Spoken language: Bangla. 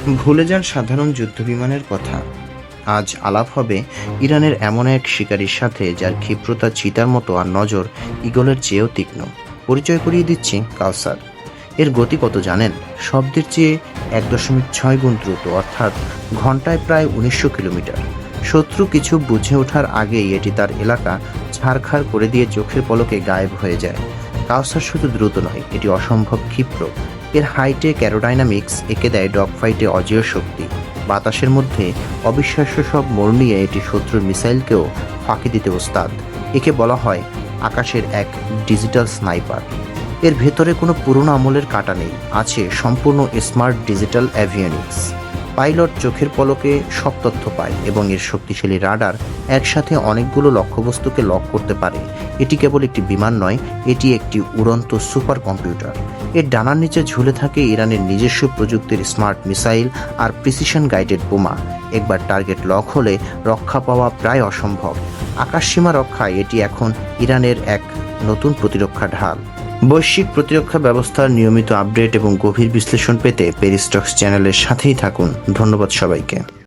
ভুলে যান সাধারণ যুদ্ধবিমানের কথা। আজ আলাপ হবে ইরানের এমন এক শিকারীর সাথে যার ক্ষিপ্রতা চিতার মতো আর নজর ঈগলের চেয়েও তীক্ষ্ণ। পরিচয় করিয়ে দিচ্ছি কাউসার। এর গতি কত জানেন? শব্দের চেয়ে 1.6 গুণ দ্রুত, অর্থাৎ ঘন্টায় প্রায় 1900 কিলোমিটার। শত্রু কিছু বুঝে ওঠার আগেই এটি তার এলাকা ছাড়খাড় করে দিয়ে চোখের পলকে গায়েব হয়ে যায়। কাউসার শুধু দ্রুত নয়, এটি অসম্ভব ক্ষিপ্র। এর হাইটেক অ্যারোডাইনামিক্স একে দেয় ডগ ফাইটে অজেয় শক্তি। বাতাসের মধ্যে অবিশ্বাস্য সব মোড় নিয়ে এটি শত্রুর মিসাইলকেও ফাঁকি দিতে ওস্তাদ। একে বলা হয় আকাশের এক ডিজিটাল স্নাইপার। এর ভেতরে কোনো পুরনো আমলের কাঁটা নেই, আছে সম্পূর্ণ স্মার্ট ডিজিটাল অ্যাভিয়নিক্স। পাইলট চোখের পলকে সব তথ্য পায় এবং এর শক্তিশালী রাডার একসাথে অনেকগুলো লক্ষ্যবস্তুকে লক করতে পারে। এটি কেবল একটি বিমান নয়, এটি একটি উড়ন্ত সুপার কম্পিউটার। এর ডানার নিচে ঝুলে থাকে ইরানের নিজস্ব প্রযুক্তির স্মার্ট মিসাইল আর প্রিসিশন গাইডেড বোমা। একবার টার্গেট লক হলে রক্ষা পাওয়া প্রায় অসম্ভব। আকাশসীমা রক্ষায় এটি এখন ইরানের এক নতুন প্রতিরক্ষা ঢাল। বৈশ্বিক প্রতিরক্ষা ব্যবস্থার নিয়মিত আপডেট এবং গভীর বিশ্লেষণ পেতে পেরিস্টক্স চ্যানেলের সাথেই থাকুন। ধন্যবাদ সবাইকে।